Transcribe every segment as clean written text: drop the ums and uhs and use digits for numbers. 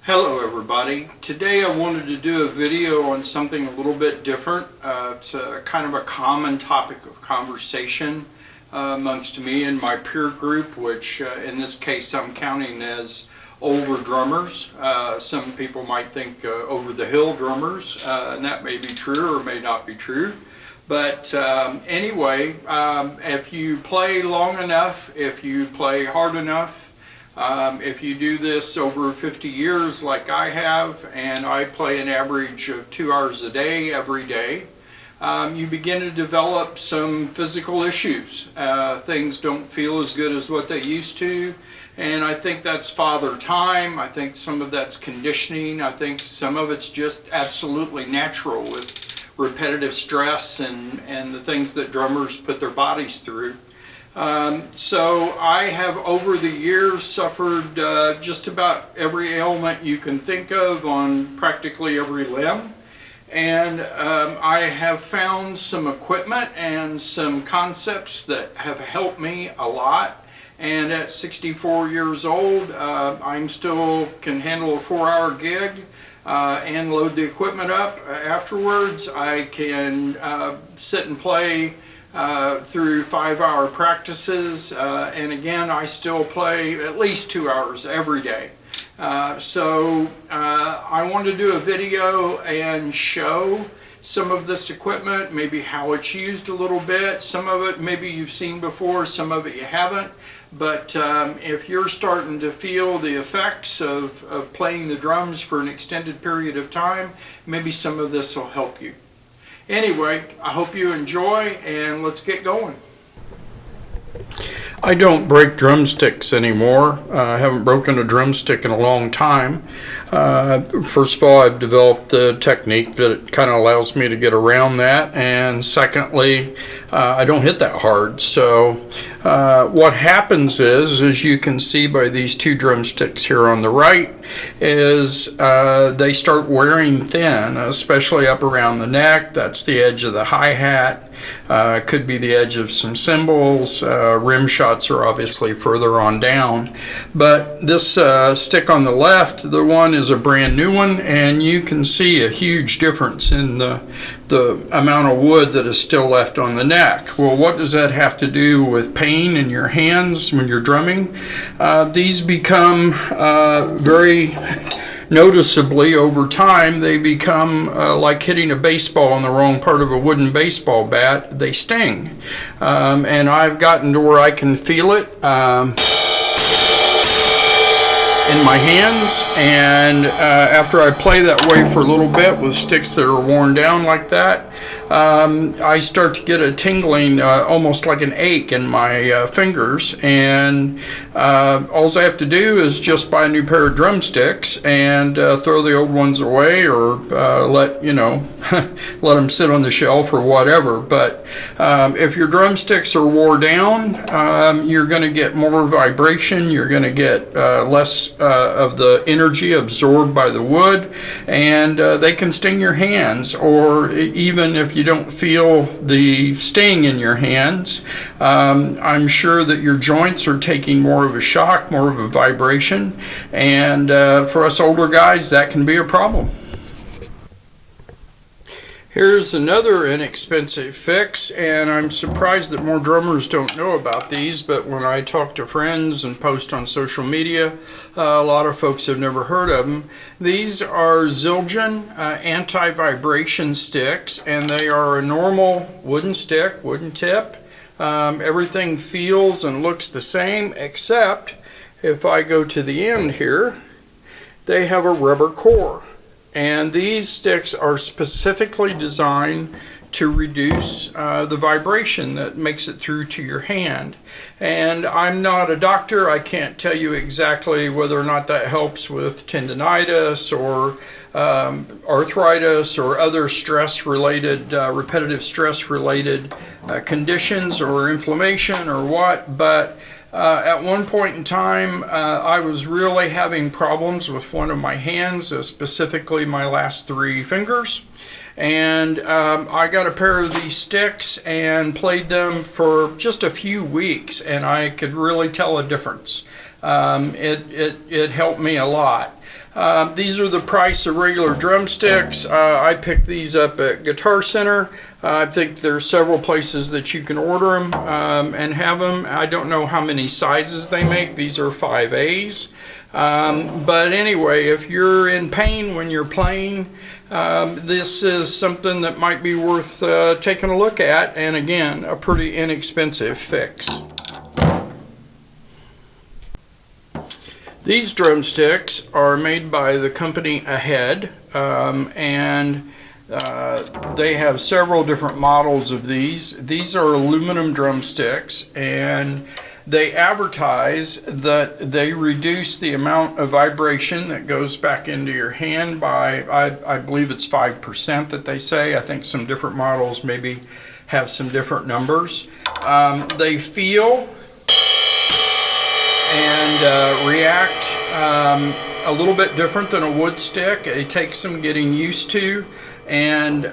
Hello everybody. Today I wanted to do a video on something a little bit different. It's a kind of a common topic of conversation amongst me and my peer group, which in this case I'm counting as older drummers. Some people might think over the hill drummers, and that may be true or may not be true. But anyway, if you play long enough, if you play hard enough, if you do this over 50 years like I have, and I play an average of 2 hours a day every day, you begin to develop some physical issues. Things don't feel as good as what they used to, and I think that's father time. I think some of that's conditioning. I think some of it's just absolutely natural with repetitive stress and the things that drummers put their bodies through. So I have over the years suffered just about every ailment you can think of on practically every limb, and I have found some equipment and some concepts that have helped me a lot. And at 64 years old, I'm still can handle a 4-hour gig and load the equipment up. Afterwards, I can sit and play through 5-hour practices, and again I still play at least 2 hours every day. So I want to do a video and show some of this equipment, maybe how it's used a little bit. Some of it maybe you've seen before, some of it you haven't. But if you're starting to feel the effects of playing the drums for an extended period of time, maybe some of this will help you. Anyway, I hope you enjoy, and let's get going. I don't break drumsticks anymore. I haven't broken a drumstick in a long time. First of all, I've developed the technique that kind of allows me to get around that, and secondly, I don't hit that hard. So what happens is, as you can see by these two drumsticks here on the right, is they start wearing thin, especially up around the neck. That's the edge of the hi-hat. Could be the edge of some cymbals. Rim shots are obviously further on down. But this stick on the left, the one is a brand new one, and you can see a huge difference in the amount of wood that is still left on the neck. Well, what does that have to do with pain in your hands when you're drumming? These become very noticeably over time. They become like hitting a baseball on the wrong part of a wooden baseball bat. They sting, and I've gotten to where I can feel it in my hands, and after I play that way for a little bit with sticks that are worn down like that, I start to get a tingling, almost like an ache in my fingers, and all I have to do is just buy a new pair of drumsticks and throw the old ones away, or let let them sit on the shelf or whatever. But if your drumsticks are wore down, you're going to get more vibration, you're going to get less of the energy absorbed by the wood, and they can sting your hands. Or even if you don't feel the sting in your hands, I'm sure that your joints are taking more of a shock, more of a vibration, and for us older guys, that can be a problem. Here's another inexpensive fix, and I'm surprised that more drummers don't know about these, but when I talk to friends and post on social media, a lot of folks have never heard of them. These are Zildjian anti-vibration sticks, and they are a normal wooden stick, wooden tip. Everything feels and looks the same, except if I go to the end here, they have a rubber core. And these sticks are specifically designed to reduce the vibration that makes it through to your hand. And I'm not a doctor. I can't tell you exactly whether or not that helps with tendonitis or arthritis or other stress-related, repetitive stress-related conditions or inflammation or what, but at one point in time, I was really having problems with one of my hands, specifically my last 3 fingers. And I got a pair of these sticks and played them for just a few weeks, and I could really tell a difference. it helped me a lot. These are the price of regular drumsticks. I picked these up at Guitar Center. I think there's several places that you can order them and have them. I don't know how many sizes they make. These are 5As. But anyway, if you're in pain when you're playing, this is something that might be worth taking a look at, and again, a pretty inexpensive fix. These drumsticks are made by the company Ahead, and they have several different models of these. These are aluminum drumsticks, and they advertise that they reduce the amount of vibration that goes back into your hand by, I believe it's 5% that they say. I think some different models maybe have some different numbers. They feel and react a little bit different than a wood stick. It takes some getting used to, and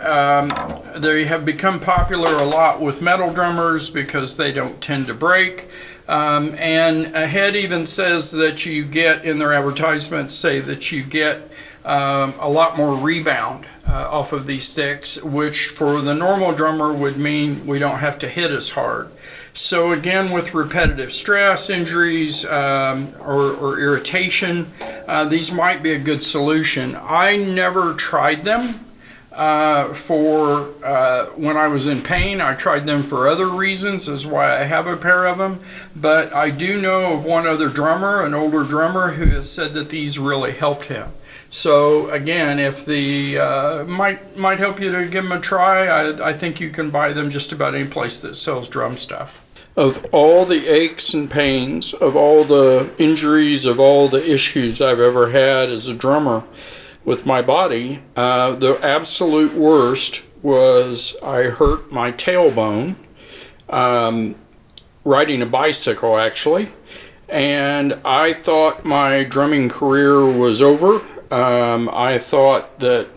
they have become popular a lot with metal drummers because they don't tend to break. And Ahead even says that you get, in their advertisements, say that you get a lot more rebound off of these sticks, which for the normal drummer would mean we don't have to hit as hard. So again, with repetitive stress, injuries, or irritation, these might be a good solution. I never tried them for when I was in pain. I tried them for other reasons, is why I have a pair of them. But I do know of one other drummer, an older drummer, who has said that these really helped him. So again, if the might help you to give them a try, I think you can buy them just about any place that sells drum stuff. Of all the aches and pains, of all the injuries, of all the issues I've ever had as a drummer with my body, the absolute worst was I hurt my tailbone riding a bicycle, actually, and I thought my drumming career was over. I thought that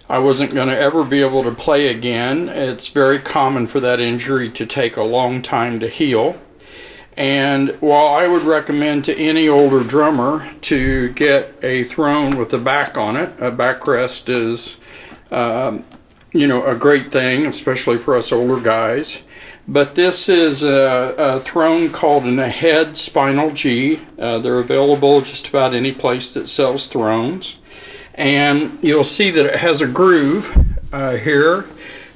I wasn't going to ever be able to play again. It's very common for that injury to take a long time to heal. And while I would recommend to any older drummer to get a throne with a back on it, a backrest is, a great thing, especially for us older guys. But this is a throne called an Ahead Spinal G. They're available just about any place that sells thrones. And you'll see that it has a groove here,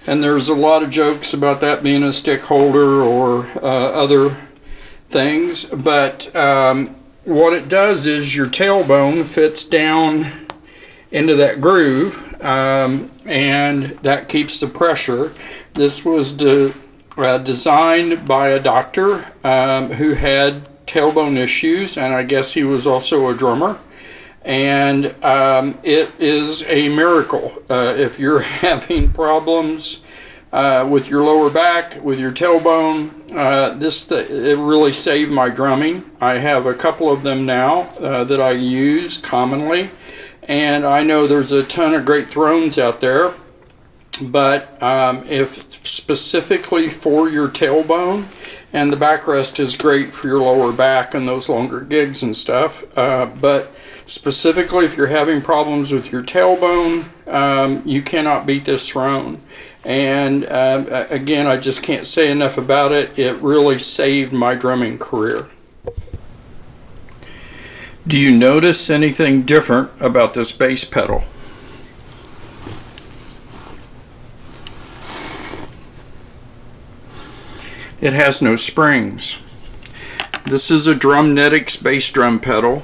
and there's a lot of jokes about that being a stick holder or other things, but what it does is your tailbone fits down into that groove, and that keeps the pressure. This was designed by a doctor who had tailbone issues, and I guess he was also a drummer. And it is a miracle. If you're having problems with your lower back, with your tailbone, it really saved my drumming. I have a couple of them now that I use commonly, and I know there's a ton of great thrones out there, but if specifically for your tailbone, and the backrest is great for your lower back and those longer gigs and stuff, but specifically if you're having problems with your tailbone, you cannot beat this throne. And again, I just can't say enough about it. It really saved my drumming career. Do you notice anything different about this bass pedal? It has no springs. This is a Drumnetics bass drum pedal,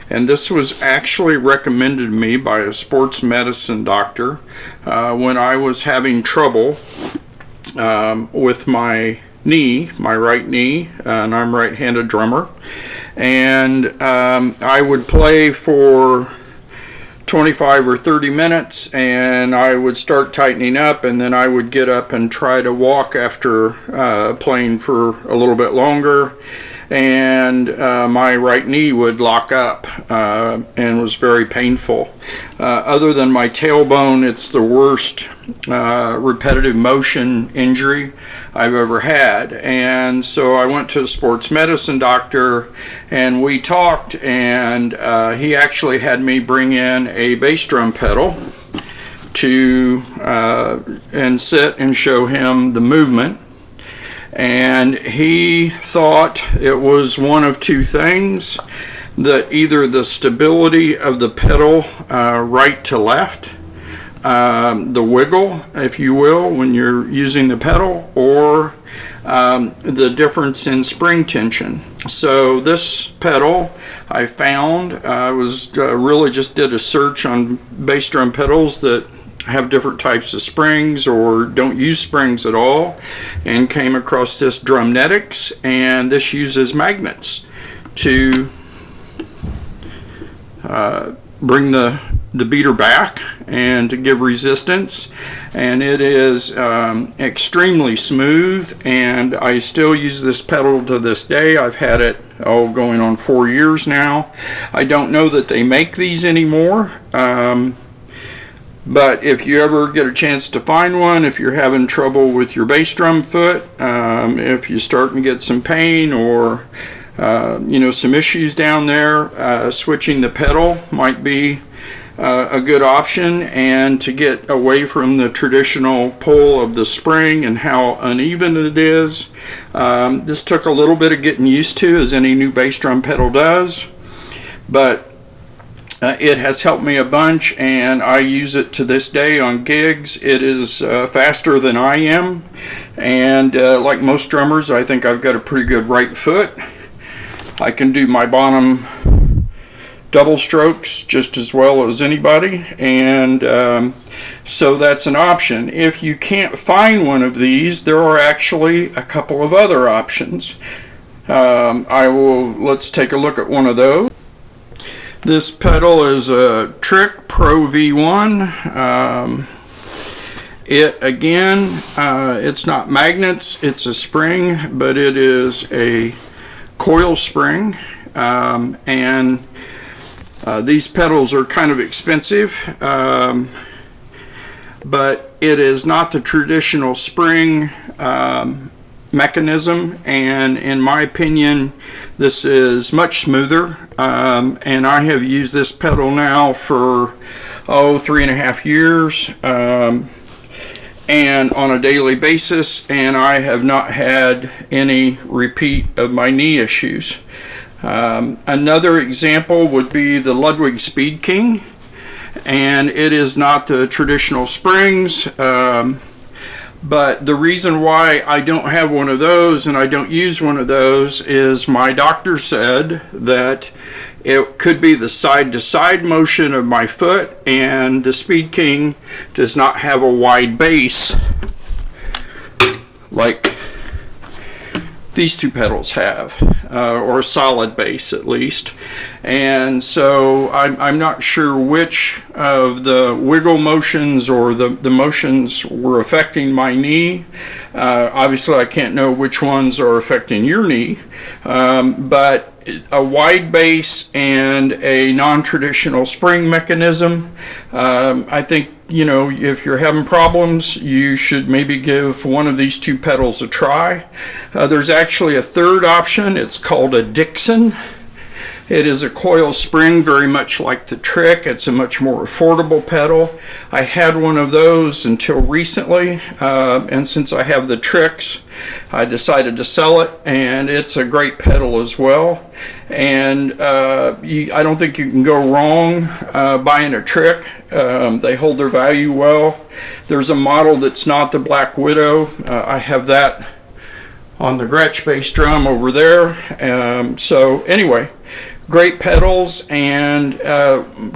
and this was actually recommended to me by a sports medicine doctor when I was having trouble with my knee, my right knee, and I'm a right-handed drummer, and I would play for 25 or 30 minutes, and I would start tightening up, and then I would get up and try to walk after playing for a little bit longer. and my right knee would lock up and was very painful. Other than my tailbone, it's the worst repetitive motion injury I've ever had. And so I went to a sports medicine doctor and we talked, and he actually had me bring in a bass drum pedal to and sit and show him the movement. And he thought it was one of two things: that either the stability of the pedal right to left, the wiggle, if you will, when you're using the pedal, or the difference in spring tension. So this pedal I found, really just did a search on bass drum pedals that have different types of springs or don't use springs at all, and came across this Drumnetics, and this uses magnets to bring the beater back and to give resistance, and it is extremely smooth, and I still use this pedal to this day. I've had it going on 4 years now. I don't know that they make these anymore, but if you ever get a chance to find one, if you're having trouble with your bass drum foot, if you're starting to get some pain or some issues down there, switching the pedal might be a good option, and to get away from the traditional pull of the spring and how uneven it is. This took a little bit of getting used to, as any new bass drum pedal does, but it has helped me a bunch, and I use it to this day on gigs. It is faster than I am, and like most drummers, I think I've got a pretty good right foot. I can do my bottom double strokes just as well as anybody, and so that's an option. If you can't find one of these, there are actually a couple of other options. Let's take a look at one of those. This pedal is a Trick Pro V1. It's not magnets, it's a spring, but it is a coil spring, and these pedals are kind of expensive, but it is not the traditional spring mechanism, and in my opinion this is much smoother, and I have used this pedal now for 3.5 years, and on a daily basis, and I have not had any repeat of my knee issues. Another example would be the Ludwig Speed King, and it is not the traditional springs, but the reason why I don't have one of those and I don't use one of those is my doctor said that it could be the side-to-side motion of my foot, and the Speed King does not have a wide base like these two pedals have, or a solid base at least. And so I'm not sure which of the wiggle motions or the motions were affecting my knee. Obviously I can't know which ones are affecting your knee, but a wide base and a non-traditional spring mechanism, I think, if you're having problems, you should maybe give one of these two pedals a try. There's actually a third option. It's called a Dixon. It is a coil spring, very much like the Trick. It's a much more affordable pedal. I had one of those until recently, and since I have the Tricks, I decided to sell it, and it's a great pedal as well. And I don't think you can go wrong buying a Trick. They hold their value well. There's a model that's not the Black Widow. I have that on the Gretsch bass drum over there. So anyway, great pedals, and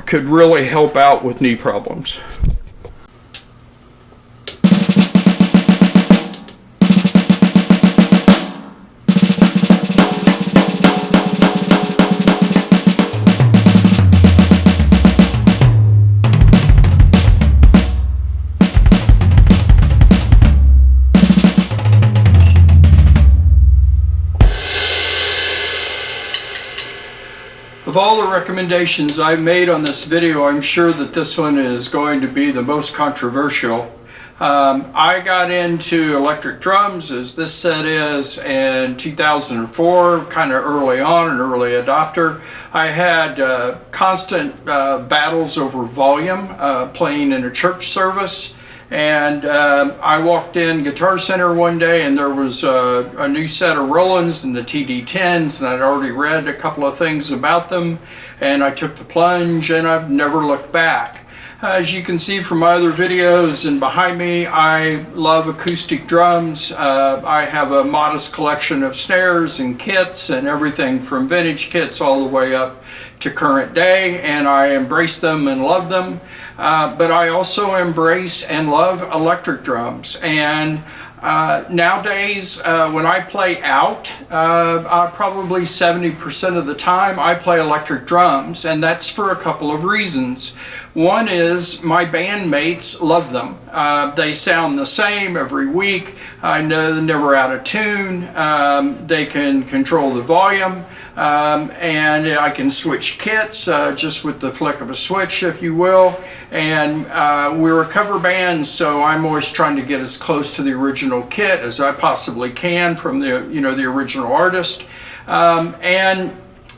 could really help out with knee problems. Of all the recommendations I've made on this video, I'm sure that this one is going to be the most controversial. I got into electric drums, as this set is, in 2004, kind of early on, an early adopter. I had constant battles over volume, playing in a church service. And I walked in Guitar Center one day and there was a new set of Rolands and the TD10s, and I'd already read a couple of things about them, and I took the plunge and I've never looked back. As you can see from my other videos and behind me, I love acoustic drums. I have a modest collection of snares and kits and everything from vintage kits all the way up to current day, and I embrace them and love them. But I also embrace and love electric drums. And nowadays, when I play out, probably 70% of the time I play electric drums, and that's for a couple of reasons. One is my bandmates love them. They sound the same every week. I know they're never out of tune. They can control the volume. And I can switch kits just with the flick of a switch, if you will. And we're a cover band, so I'm always trying to get as close to the original kit as I possibly can from the the original artist.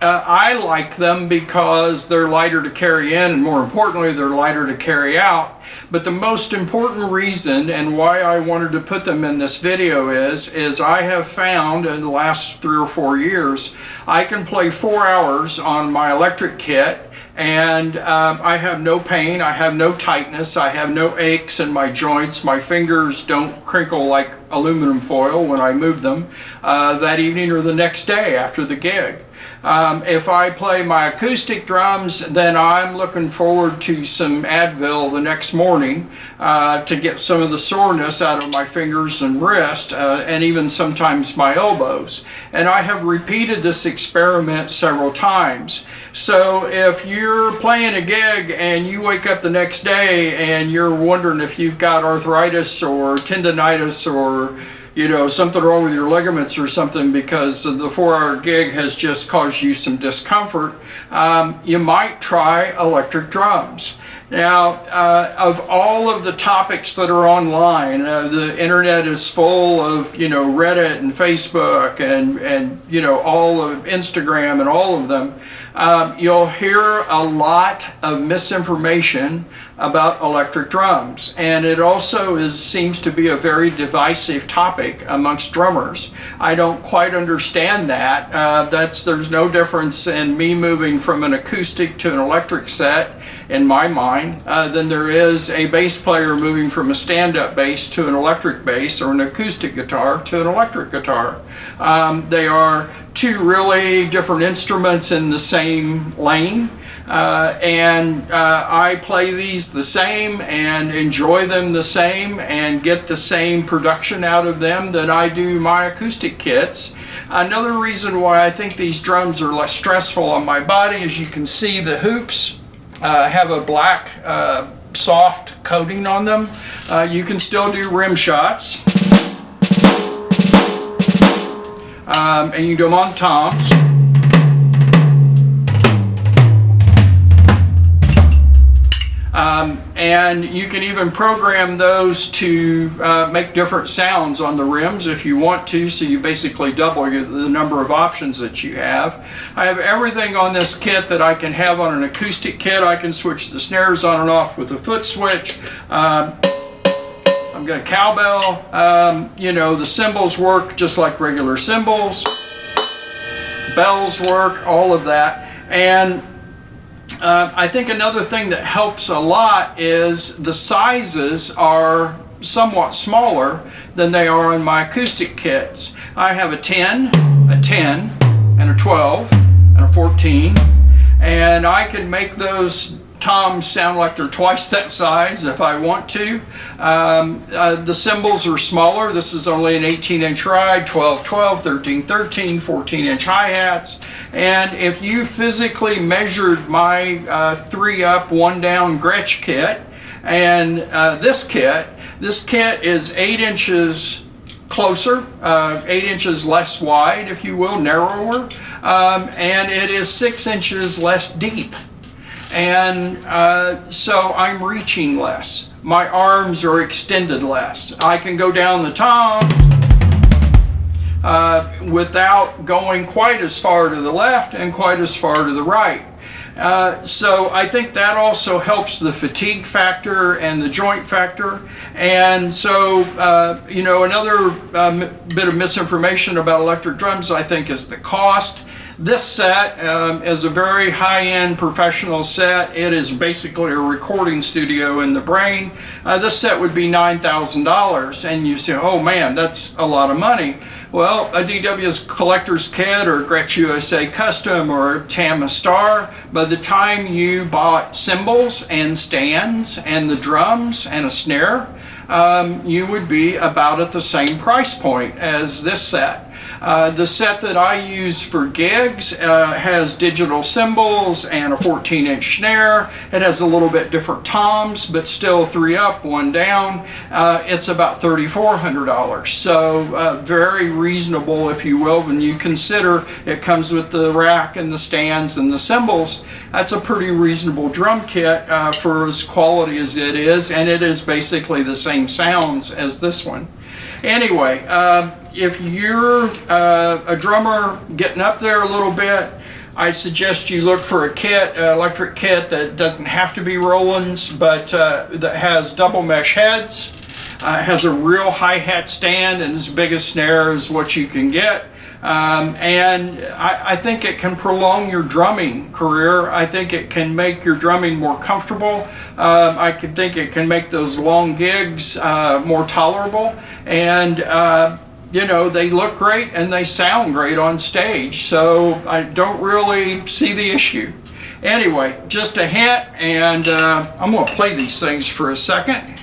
I like them because they're lighter to carry in, and more importantly, they're lighter to carry out. But the most important reason and why I wanted to put them in this video is I have found in the last 3 or 4 years, I can play 4 hours on my electric kit, and I have no pain, I have no tightness, I have no aches in my joints, my fingers don't crinkle like aluminum foil when I move them that evening or the next day after the gig. If I play my acoustic drums, then I'm looking forward to some Advil the next morning to get some of the soreness out of my fingers and wrist, and even sometimes my elbows. And I have repeated this experiment several times. So if you're playing a gig and you wake up the next day and you're wondering if you've got arthritis or tendonitis or something wrong with your ligaments or something because the 4-hour gig has just caused you some discomfort, you might try electric drums. Now, of all of the topics that are online, the internet is full of, Reddit and Facebook and all of Instagram and all of them. You'll hear a lot of misinformation about electric drums, and it also seems to be a very divisive topic amongst drummers. I don't quite understand that. There's no difference in me moving from an acoustic to an electric set in my mind than there is a bass player moving from a stand-up bass to an electric bass or an acoustic guitar to an electric guitar. They are two really different instruments in the same lane. I play these the same and enjoy them the same and get the same production out of them that I do my acoustic kits. Another reason why I think these drums are less stressful on my body, as you can see, the hoops have a black soft coating on them. You can still do rim shots. And you do them on toms. And you can even program those to make different sounds on the rims if you want to, so you basically double the number of options that you have. I have everything on this kit that I can have on an acoustic kit. I can switch the snares on and off with a foot switch. I've got a cowbell. The cymbals work just like regular cymbals. Bells work, all of that. And I think another thing that helps a lot is the sizes are somewhat smaller than they are in my acoustic kits. I have a 10, a 10, and a 12, and a 14, and I can make those toms sound like they're twice that size if I want to. The cymbals are smaller. This is only an 18-inch ride, 12-12, 13-13, 14-inch hi-hats. And if you physically measured my 3-up, 1-down Gretsch kit and this kit is 8 inches closer, 8 inches less wide, if you will, narrower, and it is 6 inches less deep. And so I'm reaching less. My arms are extended less. I can go down the tom without going quite as far to the left and quite as far to the right. So I think that also helps the fatigue factor and the joint factor. And so, you know, another bit of misinformation about electric drums, I think, is the cost. This set is a very high-end professional set. It is basically a recording studio in the brain. This set would be $9,000, and you say, oh man, that's a lot of money. Well, a DW's Collector's Kit or Gretsch USA Custom or Tama Star, by the time you bought cymbals and stands and the drums and a snare, you would be about at the same price point as this set. The set that I use for gigs has digital cymbals and a 14-inch snare. It has a little bit different toms, but still 3 up, 1 down. It's about $3,400. So very reasonable, if you will, when you consider it comes with the rack and the stands and the cymbals. That's a pretty reasonable drum kit for as quality as it is, and it is basically the same sounds as this one. Anyway, if you're a drummer getting up there a little bit, I suggest you look for a kit, an electric kit that doesn't have to be Roland's, but that has double mesh heads, has a real hi-hat stand, and as big a snare as what you can get. And I think it can prolong your drumming career. I think it can make your drumming more comfortable. I think it can make those long gigs more tolerable. And you know, they look great and they sound great on stage. So I don't really see the issue. Anyway, just a hint, and I'm going to play these things for a second.